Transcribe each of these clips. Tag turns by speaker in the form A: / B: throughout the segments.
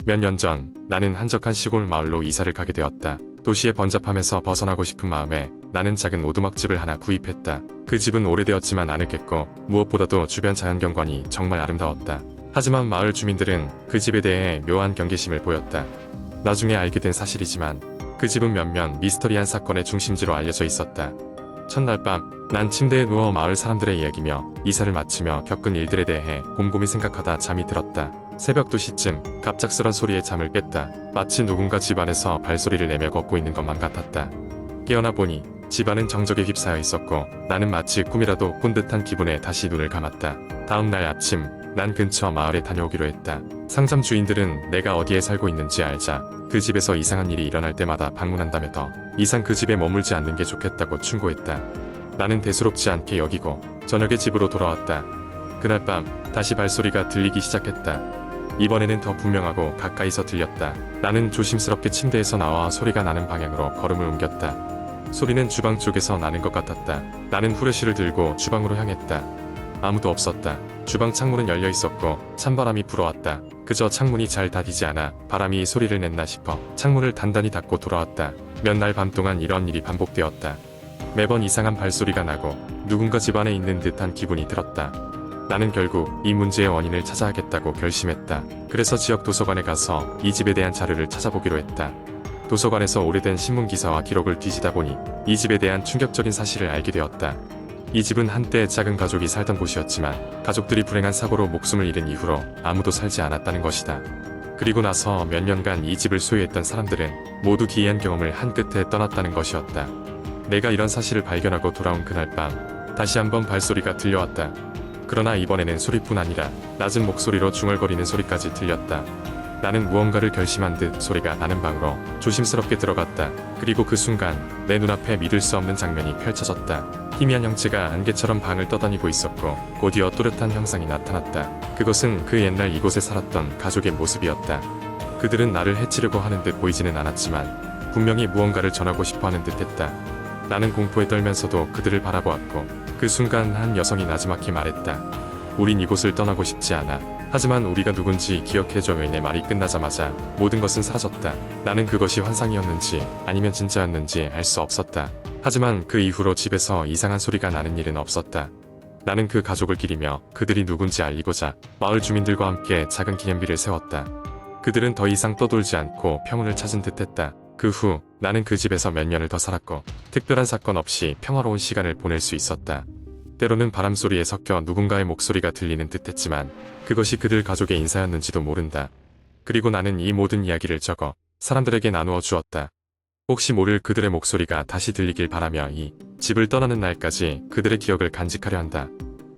A: 몇 년 전 나는 한적한 시골 마을로 이사를 가게 되었다. 도시의 번잡함에서 벗어나고 싶은 마음에 나는 작은 오두막집을 하나 구입했다. 그 집은 오래되었지만 아늑했고 무엇보다도 주변 자연경관이 정말 아름다웠다. 하지만 마을 주민들은 그 집에 대해 묘한 경계심을 보였다. 나중에 알게 된 사실이지만 그 집은 몇몇 미스터리한 사건의 중심지로 알려져 있었다. 첫날 밤 난 침대에 누워 마을 사람들의 이야기며 이사를 마치며 겪은 일들에 대해 곰곰이 생각하다 잠이 들었다. 새벽 2시쯤 갑작스런 소리에 잠을 깼다. 마치 누군가 집 안에서 발소리를 내며 걷고 있는 것만 같았다. 깨어나 보니 집안은 정적에 휩싸여 있었고 나는 마치 꿈이라도 꾼 듯한 기분에 다시 눈을 감았다. 다음 날 아침 난 근처 마을에 다녀오기로 했다. 상점 주인들은 내가 어디에 살고 있는지 알자 그 집에서 이상한 일이 일어날 때마다 방문한다며 더 이상 그 집에 머물지 않는 게 좋겠다고 충고했다. 나는 대수롭지 않게 여기고 저녁에 집으로 돌아왔다. 그날 밤 다시 발소리가 들리기 시작했다. 이번에는 더 분명하고 가까이서 들렸다. 나는 조심스럽게 침대에서 나와 소리가 나는 방향으로 걸음을 옮겼다. 소리는 주방 쪽에서 나는 것 같았다. 나는 후레쉬를 들고 주방으로 향했다. 아무도 없었다. 주방 창문은 열려 있었고 찬바람이 불어왔다. 그저 창문이 잘 닫히지 않아 바람이 소리를 냈나 싶어 창문을 단단히 닫고 돌아왔다. 몇 날 밤 동안 이런 일이 반복되었다. 매번 이상한 발소리가 나고 누군가 집 안에 있는 듯한 기분이 들었다. 나는 결국 이 문제의 원인을 찾아야겠다고 결심했다. 그래서 지역 도서관에 가서 이 집에 대한 자료를 찾아보기로 했다. 도서관에서 오래된 신문 기사와 기록을 뒤지다 보니 이 집에 대한 충격적인 사실을 알게 되었다. 이 집은 한때 작은 가족이 살던 곳이었지만 가족들이 불행한 사고로 목숨을 잃은 이후로 아무도 살지 않았다는 것이다. 그리고 나서 몇 년간 이 집을 소유했던 사람들은 모두 기이한 경험을 한 끝에 떠났다는 것이었다. 내가 이런 사실을 발견하고 돌아온 그날 밤 다시 한번 발소리가 들려왔다. 그러나 이번에는 소리뿐 아니라 낮은 목소리로 중얼거리는 소리까지 들렸다. 나는 무언가를 결심한 듯 소리가 나는 방으로 조심스럽게 들어갔다. 그리고 그 순간 내 눈앞에 믿을 수 없는 장면이 펼쳐졌다. 희미한 형체가 안개처럼 방을 떠다니고 있었고 곧이어 또렷한 형상이 나타났다. 그것은 그 옛날 이곳에 살았던 가족의 모습이었다. 그들은 나를 해치려고 하는 듯 보이지는 않았지만 분명히 무언가를 전하고 싶어 하는 듯 했다. 나는 공포에 떨면서도 그들을 바라보았고 그 순간 한 여성이 나지막히 말했다. 우린 이곳을 떠나고 싶지 않아. 하지만 우리가 누군지 기억해줘요. 내 말이 끝나자마자 모든 것은 사라졌다. 나는 그것이 환상이었는지 아니면 진짜였는지 알 수 없었다. 하지만 그 이후로 집에서 이상한 소리가 나는 일은 없었다. 나는 그 가족을 기리며 그들이 누군지 알리고자 마을 주민들과 함께 작은 기념비를 세웠다. 그들은 더 이상 떠돌지 않고 평온을 찾은 듯했다. 그 후 나는 그 집에서 몇 년을 더 살았고 특별한 사건 없이 평화로운 시간을 보낼 수 있었다. 때로는 바람소리에 섞여 누군가의 목소리가 들리는 듯했지만 그것이 그들 가족의 인사였는지도 모른다. 그리고 나는 이 모든 이야기를 적어 사람들에게 나누어 주었다. 혹시 모를 그들의 목소리가 다시 들리길 바라며 이 집을 떠나는 날까지 그들의 기억을 간직하려 한다.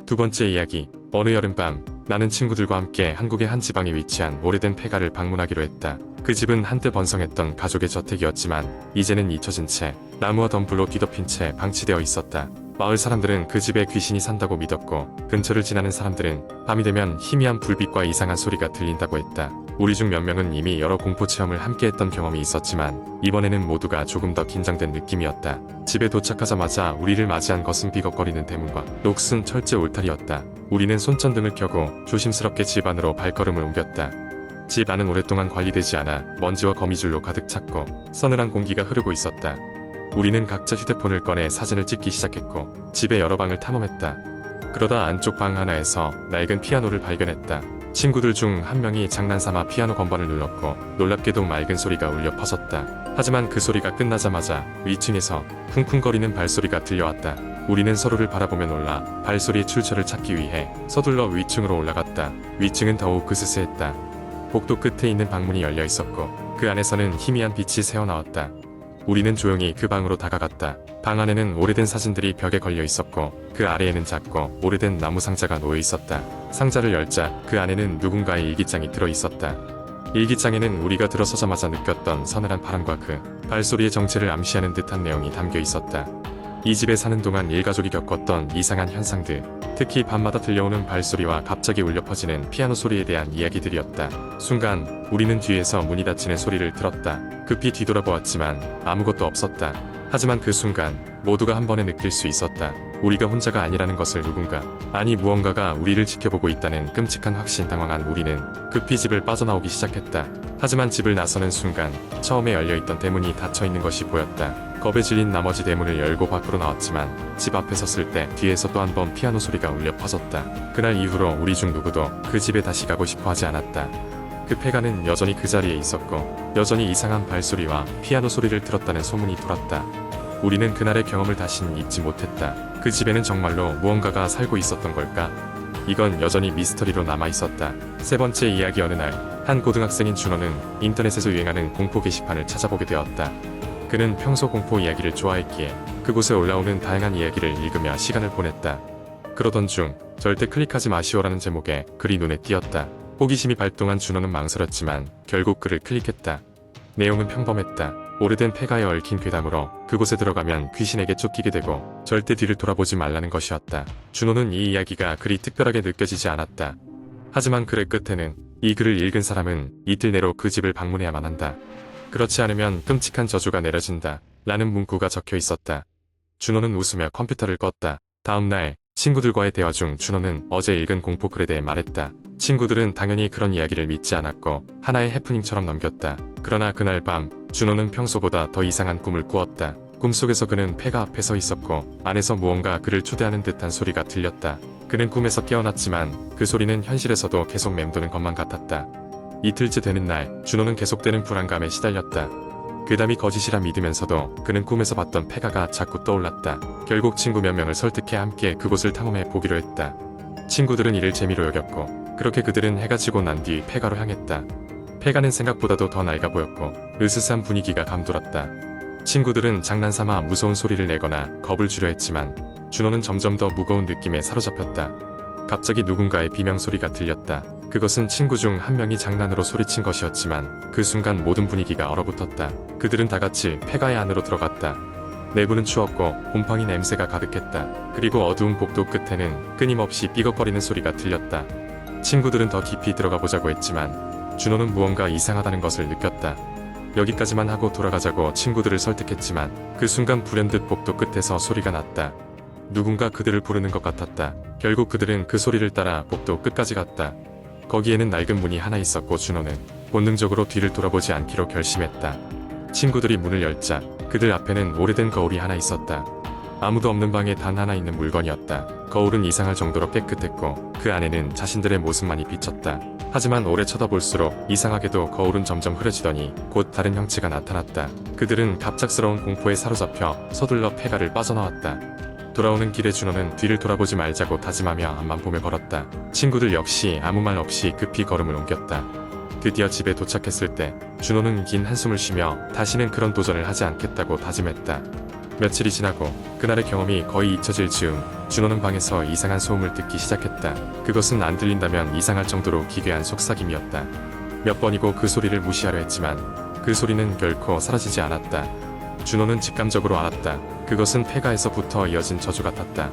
A: 두 번째 이야기. 어느 여름밤 나는 친구들과 함께 한국의 한 지방에 위치한 오래된 폐가를 방문하기로 했다. 그 집은 한때 번성했던 가족의 저택이었지만 이제는 잊혀진 채 나무와 덤불로 뒤덮인 채 방치되어 있었다. 마을 사람들은 그 집에 귀신이 산다고 믿었고 근처를 지나는 사람들은 밤이 되면 희미한 불빛과 이상한 소리가 들린다고 했다. 우리 중 몇 명은 이미 여러 공포 체험을 함께 했던 경험이 있었지만 이번에는 모두가 조금 더 긴장된 느낌이었다. 집에 도착하자마자 우리를 맞이한 것은 비걱거리는 대문과 녹슨 철제 울타리였다. 우리는 손전등을 켜고 조심스럽게 집 안으로 발걸음을 옮겼다. 집 안은 오랫동안 관리되지 않아 먼지와 거미줄로 가득 찼고 서늘한 공기가 흐르고 있었다. 우리는 각자 휴대폰을 꺼내 사진을 찍기 시작했고 집의 여러 방을 탐험했다. 그러다 안쪽 방 하나에서 낡은 피아노를 발견했다. 친구들 중 한 명이 장난삼아 피아노 건반을 눌렀고 놀랍게도 맑은 소리가 울려 퍼졌다. 하지만 그 소리가 끝나자마자 위층에서 쿵쿵거리는 발소리가 들려왔다. 우리는 서로를 바라보며 놀라 발소리의 출처를 찾기 위해 서둘러 위층으로 올라갔다. 위층은 더욱 으스스했다. 복도 끝에 있는 방문이 열려 있었고 그 안에서는 희미한 빛이 새어나왔다. 우리는 조용히 그 방으로 다가갔다. 방 안에는 오래된 사진들이 벽에 걸려 있었고 그 아래에는 작고 오래된 나무 상자가 놓여 있었다. 상자를 열자 그 안에는 누군가의 일기장이 들어 있었다. 일기장에는 우리가 들어서자마자 느꼈던 서늘한 바람과 그 발소리의 정체를 암시하는 듯한 내용이 담겨 있었다. 이 집에 사는 동안 일가족이 겪었던 이상한 현상들, 특히 밤마다 들려오는 발소리와 갑자기 울려 퍼지는 피아노 소리에 대한 이야기들이었다. 순간 우리는 뒤에서 문이 닫히는 소리를 들었다. 급히 뒤돌아보았지만 아무것도 없었다. 하지만 그 순간 모두가 한 번에 느낄 수 있었다. 우리가 혼자가 아니라는 것을. 누군가, 아니 무언가가 우리를 지켜보고 있다는 끔찍한 확신. 당황한 우리는 급히 집을 빠져나오기 시작했다. 하지만 집을 나서는 순간 처음에 열려있던 대문이 닫혀있는 것이 보였다. 겁에 질린 나머지 대문을 열고 밖으로 나왔지만 집 앞에 섰을 때 뒤에서 또 한 번 피아노 소리가 울려 퍼졌다. 그날 이후로 우리 중 누구도 그 집에 다시 가고 싶어 하지 않았다. 그 폐가는 여전히 그 자리에 있었고 여전히 이상한 발소리와 피아노 소리를 들었다는 소문이 돌았다. 우리는 그날의 경험을 다신 잊지 못했다. 그 집에는 정말로 무언가가 살고 있었던 걸까? 이건 여전히 미스터리로 남아있었다. 세 번째 이야기. 어느 날 한 고등학생인 준호는 인터넷에서 유행하는 공포 게시판을 찾아보게 되었다. 그는 평소 공포 이야기를 좋아했기에 그곳에 올라오는 다양한 이야기를 읽으며 시간을 보냈다. 그러던 중 절대 클릭하지 마시오라는 제목의 글이 눈에 띄었다. 호기심이 발동한 준호는 망설였지만 결국 글을 클릭했다. 내용은 평범했다. 오래된 폐가에 얽힌 괴담으로 그곳에 들어가면 귀신에게 쫓기게 되고 절대 뒤를 돌아보지 말라는 것이었다. 준호는 이 이야기가 그리 특별하게 느껴지지 않았다. 하지만 글의 끝에는 이 글을 읽은 사람은 이틀 내로 그 집을 방문해야만 한다. 그렇지 않으면 끔찍한 저주가 내려진다. 라는 문구가 적혀 있었다. 준호는 웃으며 컴퓨터를 껐다. 다음 날 친구들과의 대화 중 준호는 어제 읽은 공포글에 대해 말했다. 친구들은 당연히 그런 이야기를 믿지 않았고 하나의 해프닝처럼 넘겼다. 그러나 그날 밤 준호는 평소보다 더 이상한 꿈을 꾸었다. 꿈속에서 그는 폐가 앞에 서 있었고 안에서 무언가 그를 초대하는 듯한 소리가 들렸다. 그는 꿈에서 깨어났지만 그 소리는 현실에서도 계속 맴도는 것만 같았다. 이틀째 되는 날 준호는 계속되는 불안감에 시달렸다. 괴담이 거짓이라 믿으면서도 그는 꿈에서 봤던 폐가가 자꾸 떠올랐다. 결국 친구 몇 명을 설득해 함께 그곳을 탐험해 보기로 했다. 친구들은 이를 재미로 여겼고 그렇게 그들은 해가 지고 난 뒤 폐가로 향했다. 폐가는 생각보다도 더 낡아 보였고 으스스한 분위기가 감돌았다. 친구들은 장난삼아 무서운 소리를 내거나 겁을 주려 했지만 준호는 점점 더 무거운 느낌에 사로잡혔다. 갑자기 누군가의 비명소리가 들렸다. 그것은 친구 중 한 명이 장난으로 소리친 것이었지만 그 순간 모든 분위기가 얼어붙었다. 그들은 다같이 폐가의 안으로 들어갔다. 내부는 추웠고 곰팡이 냄새가 가득했다. 그리고 어두운 복도 끝에는 끊임없이 삐걱거리는 소리가 들렸다. 친구들은 더 깊이 들어가 보자고 했지만 준호는 무언가 이상하다는 것을 느꼈다. 여기까지만 하고 돌아가자고 친구들을 설득했지만 그 순간 불현듯 복도 끝에서 소리가 났다. 누군가 그들을 부르는 것 같았다. 결국 그들은 그 소리를 따라 복도 끝까지 갔다. 거기에는 낡은 문이 하나 있었고 준호는 본능적으로 뒤를 돌아보지 않기로 결심했다. 친구들이 문을 열자 그들 앞에는 오래된 거울이 하나 있었다. 아무도 없는 방에 단 하나 있는 물건이었다. 거울은 이상할 정도로 깨끗했고 그 안에는 자신들의 모습만이 비쳤다. 하지만 오래 쳐다볼수록 이상하게도 거울은 점점 흐려지더니 곧 다른 형체가 나타났다. 그들은 갑작스러운 공포에 사로잡혀 서둘러 폐가를 빠져나왔다. 돌아오는 길에 준호는 뒤를 돌아보지 말자고 다짐하며 앞만 보며 걸었다. 친구들 역시 아무 말 없이 급히 걸음을 옮겼다. 드디어 집에 도착했을 때 준호는 긴 한숨을 쉬며 다시는 그런 도전을 하지 않겠다고 다짐했다. 며칠이 지나고 그날의 경험이 거의 잊혀질 즈음 준호는 방에서 이상한 소음을 듣기 시작했다. 그것은 안 들린다면 이상할 정도로 기괴한 속삭임이었다. 몇 번이고 그 소리를 무시하려 했지만 그 소리는 결코 사라지지 않았다. 준호는 직감적으로 알았다. 그것은 폐가에서부터 이어진 저주 같았다.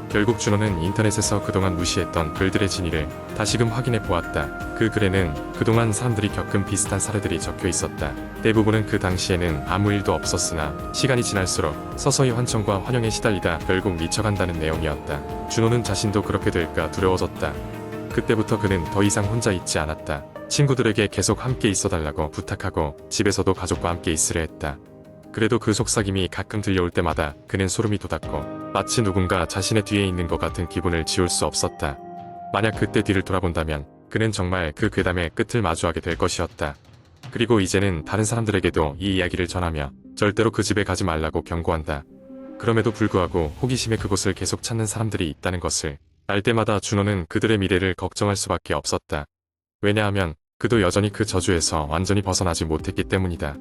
A: 결국 준호는 인터넷에서 그동안 무시했던 글들의 진위를 다시금 확인해 보았다. 그 글에는 그동안 사람들이 겪은 비슷한 사례들이 적혀 있었다. 대부분은 그 당시에는 아무 일도 없었으나 시간이 지날수록 서서히 환청과 환영에 시달리다 결국 미쳐간다는 내용이었다. 준호는 자신도 그렇게 될까 두려워졌다. 그때부터 그는 더 이상 혼자 있지 않았다. 친구들에게 계속 함께 있어달라고 부탁하고 집에서도 가족과 함께 있으려 했다. 그래도 그 속삭임이 가끔 들려올 때마다 그는 소름이 돋았고 마치 누군가 자신의 뒤에 있는 것 같은 기분을 지울 수 없었다. 만약 그때 뒤를 돌아본다면 그는 정말 그 괴담의 끝을 마주하게 될 것이었다. 그리고 이제는 다른 사람들에게도 이 이야기를 전하며 절대로 그 집에 가지 말라고 경고한다. 그럼에도 불구하고 호기심에 그곳을 계속 찾는 사람들이 있다는 것을 알 때마다 준호는 그들의 미래를 걱정할 수밖에 없었다. 왜냐하면 그도 여전히 그 저주에서 완전히 벗어나지 못했기 때문이다.